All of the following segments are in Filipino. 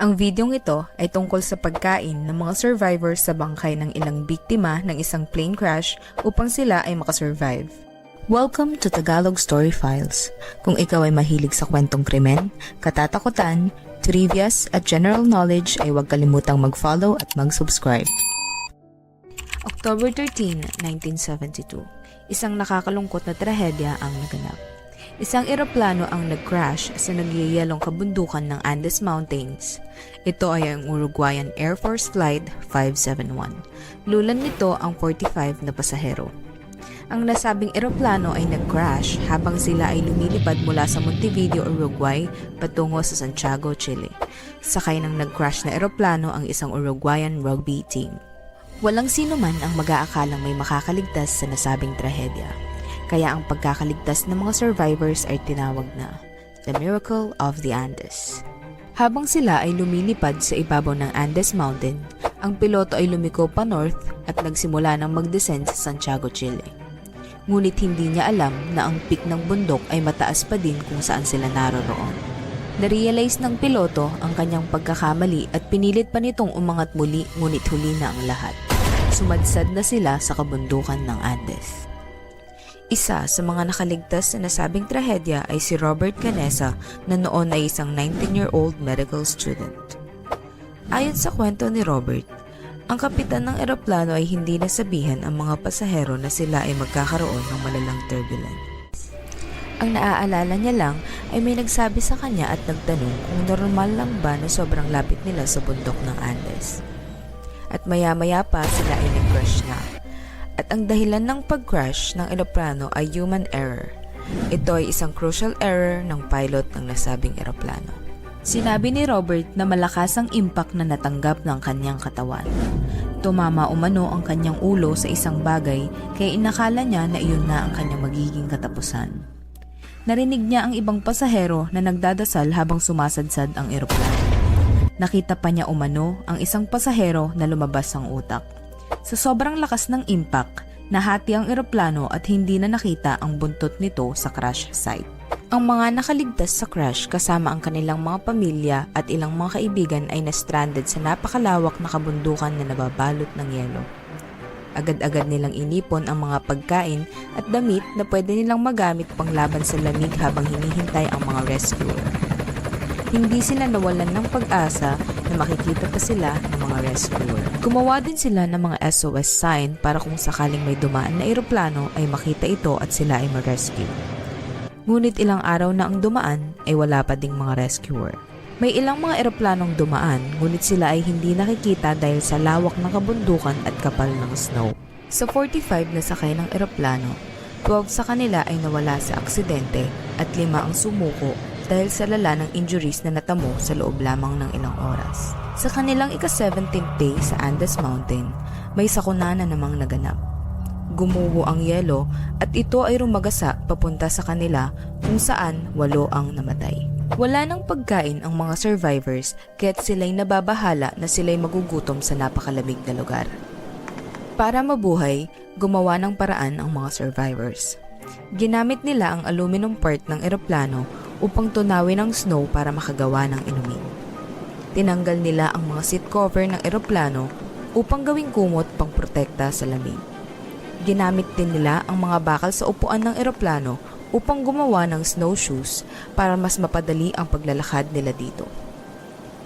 Ang videong ito ay tungkol sa pagkain ng mga survivors sa bangkay ng ilang biktima ng isang plane crash upang sila ay makasurvive. Welcome to Tagalog Story Files. Kung ikaw ay mahilig sa kwentong krimen, katatakutan, trivias at general knowledge ay huwag kalimutang mag-follow at mag-subscribe. October 13, 1972. Isang nakakalungkot na trahedya ang naganap. Isang eroplano ang nag-crash sa nagyayalong kabundukan ng Andes Mountains. Ito ay ang Uruguayan Air Force Flight 571. Lulan nito ang 45 na pasahero. Ang nasabing eroplano ay nag-crash habang sila ay lumilipad mula sa Montevideo, Uruguay patungo sa Santiago, Chile. Sakay ng nag-crash na eroplano ang isang Uruguayan rugby team. Walang sino man ang mag-aakalang may makakaligtas sa nasabing trahedya. Kaya ang pagkakaligtas ng mga survivors ay tinawag na The Miracle of the Andes. Habang sila ay lumilipad sa ibabaw ng Andes Mountain, ang piloto ay lumiko pa north at nagsimula ng mag-descend sa Santiago, Chile. Ngunit hindi niya alam na ang peak ng bundok ay mataas pa din kung saan sila naroroon. Narealize ng piloto ang kanyang pagkakamali at pinilit pa nitong umangat muli, ngunit huli na ang lahat. Sumadsad na sila sa kabundukan ng Andes. Isa sa mga nakaligtas sa nasabing trahedya ay si Robert Canessa na noon ay isang 19-year-old medical student. Ayon sa kwento ni Robert, ang kapitan ng eroplano ay hindi nasabihan ang mga pasahero na sila ay magkakaroon ng malalang turbulence. Ang naaalala niya lang ay may nagsabi sa kanya at nagtanong kung normal lang ba na sobrang lapit nila sa bundok ng Andes. At maya-maya pa sila ay nag-crash na. At ang dahilan ng pag-crash ng eroplano ay human error. Ito ay isang crucial error ng pilot ng nasabing eroplano. Sinabi ni Robert na malakas ang impact na natanggap ng kanyang katawan. Tumama umano ang kanyang ulo sa isang bagay kaya inakala niya na iyon na ang kanyang magiging katapusan. Narinig niya ang ibang pasahero na nagdadasal habang sumasadsad ang eroplano. Nakita pa niya umano ang isang pasahero na lumabas ang utak. Sa sobrang lakas ng impact, nahati ang eroplano at hindi na nakita ang buntot nito sa crash site. Ang mga nakaligtas sa crash kasama ang kanilang mga pamilya at ilang mga kaibigan ay na-stranded sa napakalawak na kabundukan na nababalot ng yelo. Agad-agad nilang inipon ang mga pagkain at damit na pwede nilang magamit panglaban sa lamig habang hinihintay ang mga rescuer. Hindi sila nawalan ng pag-asa na makikita pa sila ng mga rescuer. Gumawa din sila ng mga SOS sign para kung sakaling may dumaan na eroplano ay makita ito at sila ay ma-rescue. Ngunit ilang araw na ang dumaan ay wala pa ding mga rescuer. May ilang mga eroplanong dumaan ngunit sila ay hindi nakikita dahil sa lawak ng kabundukan at kapal ng snow. Sa 45 na sakay ng eroplano, 12 sa kanila ay nawala sa aksidente at 5 ang sumuko dahil sa lala ng injuries na natamo sa loob lamang ng ilang oras. Sa kanilang ika-17th day sa Andes Mountain, may sakuna na namang naganap. Gumuho ang yelo at ito ay rumagasa papunta sa kanila kung saan 8 ang namatay. Wala nang pagkain ang mga survivors kaya't sila'y nababahala na sila'y magugutom sa napakalamig na lugar. Para mabuhay, gumawa ng paraan ang mga survivors. Ginamit nila ang aluminum part ng eroplano upang tunawin ang snow para makagawa ng inumin. Tinanggal nila ang mga seat cover ng eroplano upang gawing kumot pang protekta sa lamig. Ginamit din nila ang mga bakal sa upuan ng eroplano upang gumawa ng snowshoes para mas mapadali ang paglalakad nila dito.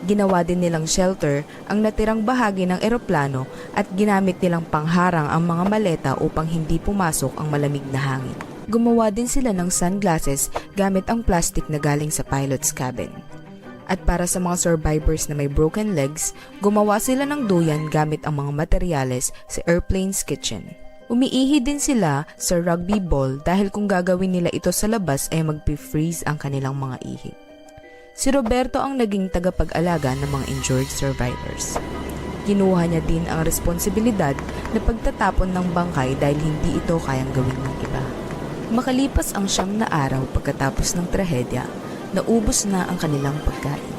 Ginawa din nilang shelter ang natirang bahagi ng eroplano at ginamit nilang pangharang ang mga maleta upang hindi pumasok ang malamig na hangin. Gumawa din sila ng sunglasses gamit ang plastic na galing sa pilot's cabin. At para sa mga survivors na may broken legs, gumawa sila ng duyan gamit ang mga materyales sa airplane's kitchen. Umiihi din sila sa rugby ball dahil kung gagawin nila ito sa labas ay magpi-freeze ang kanilang mga ihi. Si Roberto ang naging tagapag-alaga ng mga injured survivors. Kinuha niya din ang responsibilidad na pagtatapon ng bangkay dahil hindi ito kayang gawin ng iba. Makalipas ang 9 na araw pagkatapos ng trahedya, naubos na ang kanilang pagkain.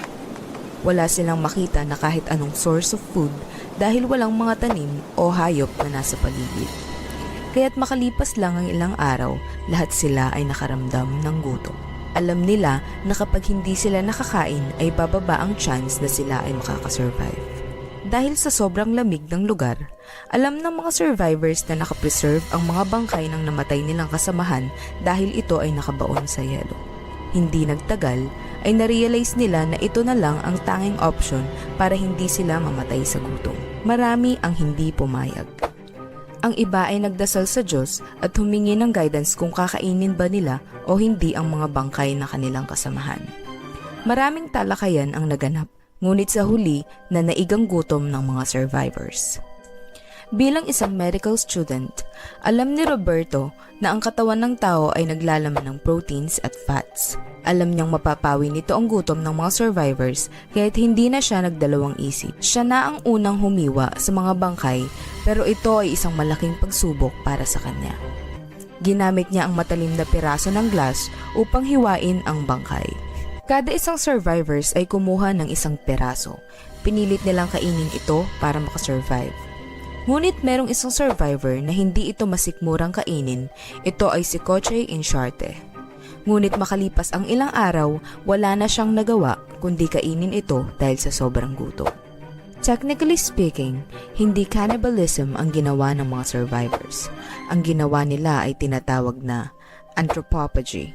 Wala silang makita na kahit anong source of food dahil walang mga tanim o hayop na nasa paligid. Kaya't makalipas lang ang ilang araw, lahat sila ay nakaramdam ng gutom. Alam nila na kapag hindi sila nakakain ay bababa ang chance na sila ay makakasurvive. Dahil sa sobrang lamig ng lugar, alam ng mga survivors na nakapreserve ang mga bangkay ng namatay nilang kasamahan dahil ito ay nakabaon sa yelo. Hindi nagtagal ay narealize nila na ito na lang ang tanging option para hindi sila mamatay sa gutom. Marami ang hindi pumayag. Ang iba ay nagdasal sa Diyos at humingi ng guidance kung kakainin ba nila o hindi ang mga bangkay na kanilang kasamahan. Maraming talakayan ang naganap, ngunit sa huli na naigang gutom ng mga survivors. Bilang isang medical student, alam ni Roberto na ang katawan ng tao ay naglalaman ng proteins at fats. Alam niyang mapapawi nito ang gutom ng mga survivors kaya't hindi na siya nagdalawang isip. Siya na ang unang humiwa sa mga bangkay pero ito ay isang malaking pagsubok para sa kanya. Ginamit niya ang matalim na piraso ng glass upang hiwain ang bangkay. Kada isang survivors ay kumuha ng isang piraso. Pinilit nilang kainin ito para makasurvive. Ngunit merong isang survivor na hindi ito masikmurang kainin, ito ay si Coche Incharte. Ngunit makalipas ang ilang araw, wala na siyang nagawa kundi kainin ito dahil sa sobrang gutom. Technically speaking, hindi cannibalism ang ginawa ng mga survivors. Ang ginawa nila ay tinatawag na anthropophagy.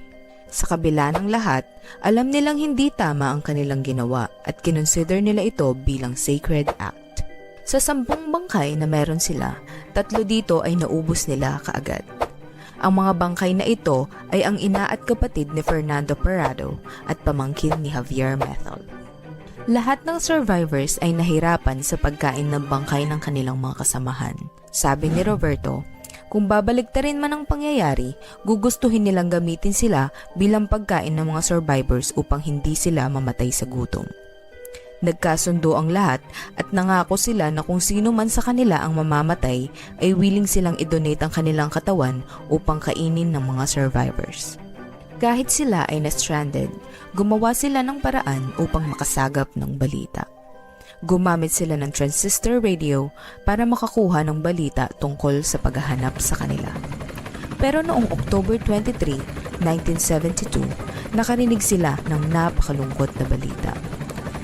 Sa kabila ng lahat, alam nilang hindi tama ang kanilang ginawa at kinonsider nila ito bilang sacred act. Sa 10 bangkay na meron sila, 3 dito ay naubos nila kaagad. Ang mga bangkay na ito ay ang ina at kapatid ni Fernando Parrado at pamangkin ni Javier Methel. Lahat ng survivors ay nahirapan sa pagkain ng bangkay ng kanilang mga kasamahan. Sabi ni Roberto, kung babaliktarin man ang pangyayari, gugustuhin nilang gamitin sila bilang pagkain ng mga survivors upang hindi sila mamatay sa gutom. Nagkasundo ang lahat at nangako sila na kung sino man sa kanila ang mamamatay ay willing silang i-donate ang kanilang katawan upang kainin ng mga survivors. Kahit sila ay na-stranded, gumawa sila ng paraan upang makasagap ng balita. Gumamit sila ng transistor radio para makakuha ng balita tungkol sa paghahanap sa kanila. Pero noong October 23, 1972, nakarinig sila ng napakalungkot na balita.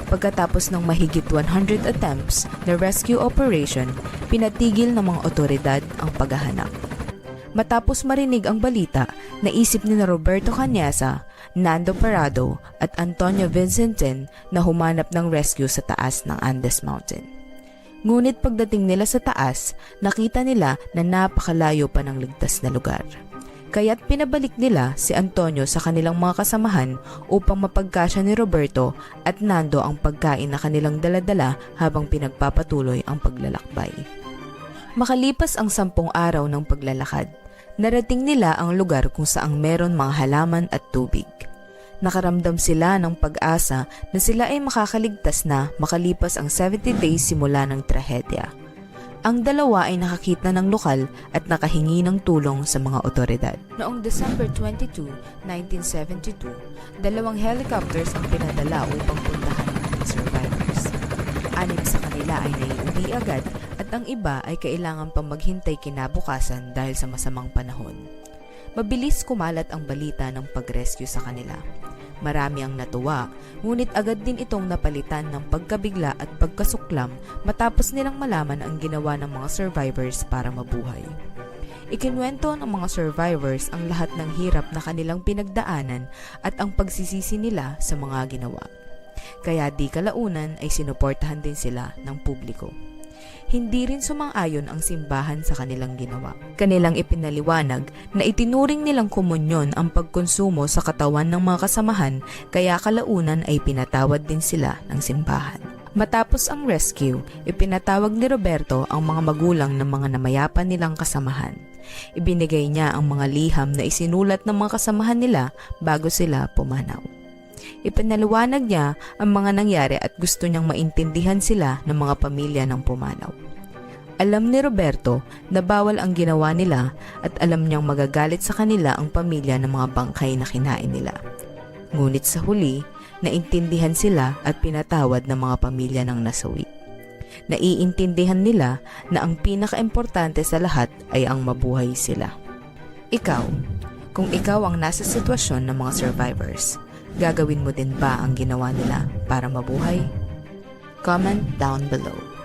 Pagkatapos ng mahigit 100 attempts na rescue operation, pinatigil ng mga otoridad ang paghahanap. Matapos marinig ang balita, naisip ni Roberto Cañasa, Nando Parrado at Antonio Vincenten na humanap ng rescue sa taas ng Andes Mountain. Ngunit pagdating nila sa taas, nakita nila na napakalayo pa ng ligtas na lugar. Kaya't pinabalik nila si Antonio sa kanilang mga kasamahan upang mapagkasya ni Roberto at Nando ang pagkain na kanilang daladala habang pinagpapatuloy ang paglalakbay. Makalipas ang 10 araw ng paglalakad, narating nila ang lugar kung saang meron mga halaman at tubig. Nakaramdam sila ng pag-asa na sila ay makakaligtas na makalipas ang 70 days simula ng trahedya. Ang dalawa ay nakakita ng lokal at nakahingi ng tulong sa mga otoridad. Noong December 22, 1972, 2 helicopters ang pinadala upang puntahan ang mga survivors. 6 sa kanila ay naiuwi agad at ang iba ay kailangan pang maghintay kinabukasan dahil sa masamang panahon. Mabilis kumalat ang balita ng pag-rescue sa kanila. Marami ang natuwa, ngunit agad din itong napalitan ng pagkabigla at pagkasuklam matapos nilang malaman ang ginawa ng mga survivors para mabuhay. Ikinwento ng mga survivors ang lahat ng hirap na kanilang pinagdaanan at ang pagsisisi nila sa mga ginawa. Kaya di kalaunan ay sinuportahan din sila ng publiko. Hindi rin sumang-ayon ang simbahan sa kanilang ginawa. Kanilang ipinaliwanag na itinuring nilang komunyon ang pagkonsumo sa katawan ng mga kasamahan kaya kalaunan ay pinatawad din sila ng simbahan. Matapos ang rescue, ipinatawag ni Roberto ang mga magulang ng mga namayapan nilang kasamahan. Ibinigay niya ang mga liham na isinulat ng mga kasamahan nila bago sila pumanaw. Ipinaliwanag niya ang mga nangyari at gusto niyang maintindihan sila ng mga pamilya ng pumanaw. Alam ni Roberto na bawal ang ginawa nila at alam niyang magagalit sa kanila ang pamilya ng mga bangkay na kinain nila. Ngunit sa huli, naintindihan sila at pinatawad ng mga pamilya ng nasawi. Naiintindihan nila na ang pinakaimportante sa lahat ay ang mabuhay sila. Ikaw, Kung ikaw ang nasa sitwasyon ng mga survivors, gagawin mo din ba ang ginawa nila para mabuhay? Comment down below.